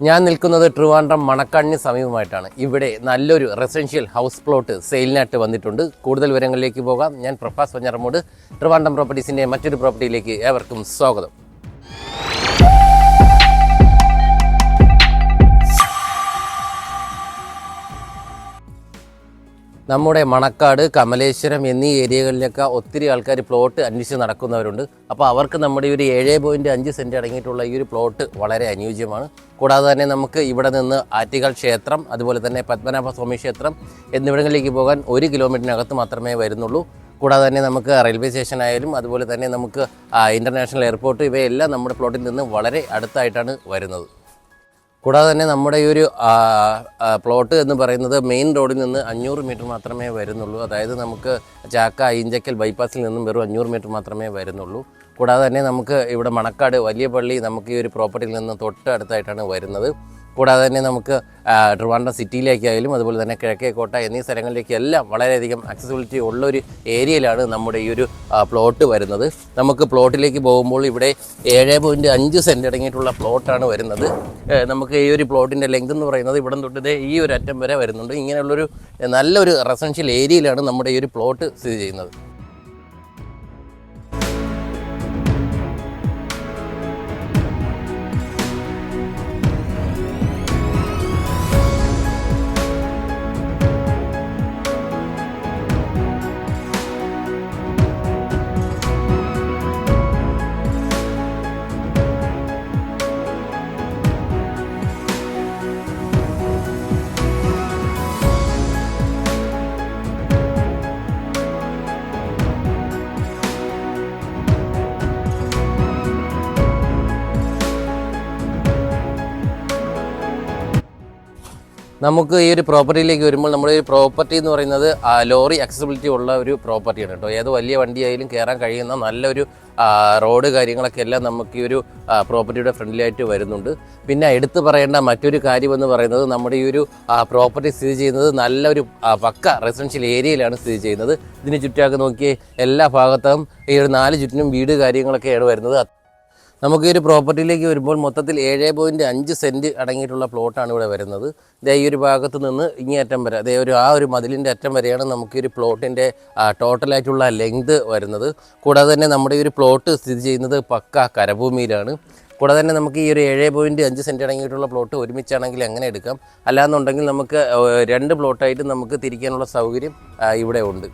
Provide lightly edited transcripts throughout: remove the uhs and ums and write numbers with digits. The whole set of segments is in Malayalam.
ഞാൻ നിൽക്കുന്നത് ട്രിവാൻഡ്രം മണക്കാടിന് സമീപമായിട്ടാണ്. ഇവിടെ നല്ലൊരു റെസിഡൻഷ്യൽ ഹൗസ് പ്ലോട്ട് സെയിലിനായിട്ട് വന്നിട്ടുണ്ട്. കൂടുതൽ വിവരങ്ങളിലേക്ക് പോകാം. ഞാൻ പ്രഭാസ് വഞ്ഞാറമൂട്, ട്രിവാൻഡ്രം പ്രോപ്പർട്ടീസിൻ്റെ മറ്റൊരു പ്രോപ്പർട്ടിയിലേക്ക് ഏവർക്കും സ്വാഗതം. നമ്മുടെ മണക്കാട്, കമലേശ്വരം എന്നീ ഏരിയകളിലൊക്കെ ഒത്തിരി ആൾക്കാർ പ്ലോട്ട് അന്വേഷിച്ച് നടക്കുന്നവരുണ്ട്. അപ്പോൾ അവർക്ക് നമ്മുടെ ഒരു 7.5 സെൻറ്റ് അടങ്ങിയിട്ടുള്ള ഈ ഒരു പ്ലോട്ട് വളരെ അനുയോജ്യമാണ്. കൂടാതെ തന്നെ നമുക്ക് ഇവിടെ നിന്ന് ആറ്റുകാൽ ക്ഷേത്രം, അതുപോലെ തന്നെ പത്മനാഭസ്വാമി ക്ഷേത്രം എന്നിവിടങ്ങളിലേക്ക് പോകാൻ 1 കിലോമീറ്ററിനകത്ത് മാത്രമേ വരുന്നുള്ളൂ. കൂടാതെ തന്നെ നമുക്ക് റെയിൽവേ സ്റ്റേഷൻ ആയാലും അതുപോലെ തന്നെ നമുക്ക് ഇൻ്റർനാഷണൽ എയർപോർട്ട് ഇവയെല്ലാം നമ്മുടെ പ്ലോട്ടിൽ നിന്ന് വളരെ അടുത്തായിട്ടാണ് വരുന്നത്. കൂടാതെ തന്നെ നമ്മുടെ ഈ ഒരു പ്ലോട്ട് എന്ന് പറയുന്നത് മെയിൻ റോഡിൽ നിന്ന് 500 മീറ്റർ മാത്രമേ വരുന്നുള്ളൂ. അതായത് നമുക്ക് ചാക്ക ഈഞ്ചക്കൽ ബൈപ്പാസിൽ നിന്നും വെറും 500 മീറ്റർ മാത്രമേ വരുന്നുള്ളൂ. കൂടാതെ തന്നെ നമുക്ക് ഇവിടെ മണക്കാട് വലിയ പള്ളി നമുക്ക് ഈ ഒരു പ്രോപ്പർട്ടിയിൽ നിന്ന് തൊട്ട് അടുത്തായിട്ടാണ് വരുന്നത്. കൂടാതെ തന്നെ നമുക്ക് ട്രിവാൻഡ്രം സിറ്റിയിലേക്കായാലും അതുപോലെ തന്നെ കിഴക്കേക്കോട്ട എന്നീ സ്ഥലങ്ങളിലേക്കെല്ലാം വളരെയധികം ആക്സസിബിലിറ്റി ഉള്ളൊരു ഏരിയയിലാണ് നമ്മുടെ ഈ ഒരു പ്ലോട്ട് വരുന്നത്. നമുക്ക് പ്ലോട്ടിലേക്ക് പോകുമ്പോൾ ഇവിടെ 7.5 സെൻറ്റ് അടങ്ങിയിട്ടുള്ള പ്ലോട്ടാണ് വരുന്നത്. നമുക്ക് ഈ ഒരു പ്ലോട്ടിൻ്റെ ലെങ്ത് എന്ന് പറയുന്നത് ഇവിടെ തൊട്ട് ഈ ഒരു അറ്റം വരെ വരുന്നുണ്ട്. ഇങ്ങനെയുള്ളൊരു നല്ലൊരു റെസിഡൻഷ്യൽ ഏരിയയിലാണ് നമ്മുടെ ഈ ഒരു പ്ലോട്ട് സ്ഥിതി ചെയ്യുന്നത്. നമുക്ക് ഈ ഒരു പ്രോപ്പർട്ടിയിലേക്ക് വരുമ്പോൾ നമ്മുടെ ഈ പ്രോപ്പർട്ടി എന്ന് പറയുന്നത് ലോറി ആക്സസിബിലിറ്റി ഉള്ള ഒരു പ്രോപ്പർട്ടിയാണ് കേട്ടോ. ഏത് വലിയ വണ്ടിയായാലും കയറാൻ കഴിയുന്ന നല്ലൊരു റോഡ് കാര്യങ്ങളൊക്കെ എല്ലാം നമുക്ക് ഈ ഒരു പ്രോപ്പർട്ടിയുടെ ഫ്രണ്ടിലായിട്ട് വരുന്നുണ്ട്. പിന്നെ എടുത്തു പറയേണ്ട മറ്റൊരു കാര്യമെന്ന് പറയുന്നത് നമ്മുടെ ഈ ഒരു പ്രോപ്പർട്ടി സ്ഥിതി ചെയ്യുന്നത് നല്ലൊരു പക്ക റെസിഡൻഷ്യൽ ഏരിയയിലാണ് സ്ഥിതി ചെയ്യുന്നത്. ഇതിന് ചുറ്റാക്കി നോക്കിയേ എല്ലാ ഭാഗത്തും ഈ ഒരു 4 ചുറ്റിനും വീട് കാര്യങ്ങളൊക്കെയാണ് വരുന്നത്. നമുക്ക് ഈ ഒരു പ്രോപ്പർട്ടിയിലേക്ക് വരുമ്പോൾ മൊത്തത്തിൽ 7.5 സെൻറ്റ് അടങ്ങിയിട്ടുള്ള പ്ലോട്ടാണ് ഇവിടെ വരുന്നത്. ഇതേ ഈ ഒരു ഭാഗത്ത് നിന്ന് ഇങ്ങേയറ്റം വരെ അതേ ആ ഒരു മതിലിൻ്റെ അറ്റം വരെയാണ് നമുക്ക് ഈ ഒരു പ്ലോട്ടിൻ്റെ ടോട്ടലായിട്ടുള്ള ലെങ്ത് വരുന്നത്. കൂടാതെ തന്നെ നമ്മുടെ ഈ ഒരു പ്ലോട്ട് സ്ഥിതി ചെയ്യുന്നത് പക്ക കരഭൂമിയിലാണ്. കൂടാതെ തന്നെ നമുക്ക് ഈ ഒരു 7.5 സെൻറ്റ് അടങ്ങിയിട്ടുള്ള പ്ലോട്ട് ഒരുമിച്ചാണെങ്കിൽ എങ്ങനെ എടുക്കാം, അല്ലാന്നുണ്ടെങ്കിൽ നമുക്ക് 2 പ്ലോട്ടായിട്ട് നമുക്ക് തിരിക്കാനുള്ള സൗകര്യം ഇവിടെ ഉണ്ട്.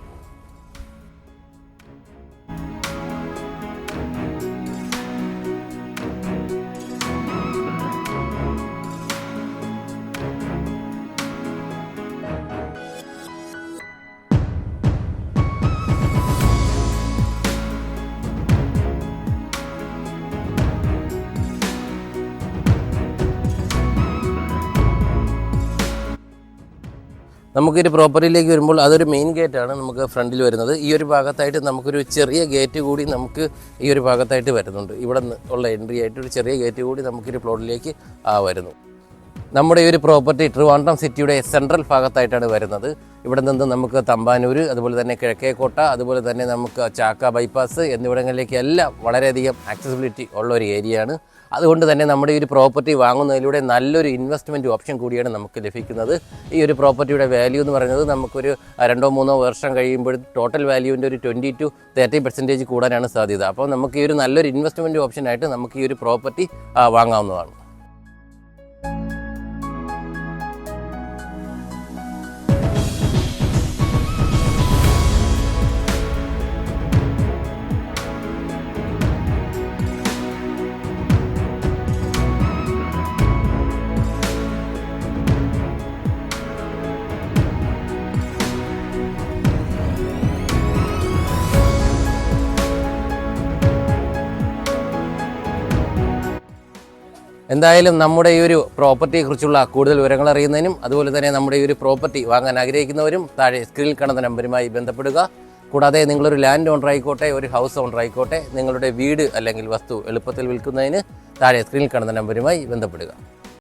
നമുക്കൊരു പ്രോപ്പർട്ടിയിലേക്ക് വരുമ്പോൾ അതൊരു മെയിൻ ഗേറ്റാണ് നമുക്ക് ഫ്രണ്ടിൽ വരുന്നത്. ഈ ഒരു ഭാഗത്തായിട്ട് നമുക്കൊരു ചെറിയ ഗേറ്റ് കൂടി നമുക്ക് ഈ ഒരു ഭാഗത്തായിട്ട് വരുന്നുണ്ട്. ഇവിടെ ഉള്ള എൻട്രി ആയിട്ട് ഒരു ചെറിയ ഗേറ്റ് കൂടി നമുക്കൊരു പ്ലോട്ടിലേക്ക് വരുന്നു. നമ്മുടെ ഈ ഒരു പ്രോപ്പർട്ടി ട്രിവാൻഡ്രം സിറ്റിയുടെ സെൻട്രൽ ഭാഗത്തായിട്ടാണ് വരുന്നത്. ഇവിടെ നിന്ന് നമുക്ക് തമ്പാനൂർ, അതുപോലെ തന്നെ കിഴക്കേക്കോട്ട, അതുപോലെ തന്നെ നമുക്ക് ചാക്ക ബൈപ്പാസ് എന്നിവിടങ്ങളിലേക്ക് എല്ലാം വളരെയധികം ആക്സസിബിലിറ്റി ഉള്ള ഒരു ഏരിയയാണ്. അതുകൊണ്ട് തന്നെ നമ്മുടെ ഈ ഒരു പ്രോപ്പർട്ടി വാങ്ങുന്നതിലൂടെ നല്ലൊരു ഇൻവെസ്റ്റ്മെൻറ്റ് ഓപ്ഷൻ കൂടിയാണ് നമുക്ക് ലഭിക്കുന്നത്. ഈ ഒരു പ്രോപ്പർട്ടിയുടെ വാല്യൂ എന്ന് പറയുന്നത് നമുക്കൊരു 2-3 വർഷം കഴിയുമ്പോൾ ടോട്ടൽ വാല്യൂവിൻ്റെ ഒരു 20 to 30% കൂടാനാണ് സാധ്യത. അപ്പോൾ നമുക്ക് ഈ ഒരു നല്ലൊരു ഇൻവെസ്റ്റ്മെൻറ്റ് ഓപ്ഷനായിട്ട് നമുക്ക് ഈ ഒരു പ്രോപ്പർട്ടി വാങ്ങാവുന്നതാണ്. എന്തായാലും നമ്മുടെ ഈ ഒരു പ്രോപ്പർട്ടിയെക്കുറിച്ചുള്ള കൂടുതൽ വിവരങ്ങൾ അറിയുന്നതിനും അതുപോലെ തന്നെ നമ്മുടെ ഈ ഒരു പ്രോപ്പർട്ടി വാങ്ങാൻ ആഗ്രഹിക്കുന്നവരും താഴെ സ്ക്രീനിൽ കാണുന്ന നമ്പറുമായി ബന്ധപ്പെടുക. കൂടാതെ നിങ്ങളൊരു ലാൻഡ് ഓണർ ആയിക്കോട്ടെ, ഒരു ഹൗസ് ഓണർ ആയിക്കോട്ടെ, നിങ്ങളുടെ വീട് അല്ലെങ്കിൽ വസ്തു എളുപ്പത്തിൽ വിൽക്കുന്നതിന് താഴെ സ്ക്രീനിൽ കാണുന്ന നമ്പറുമായി ബന്ധപ്പെടുക.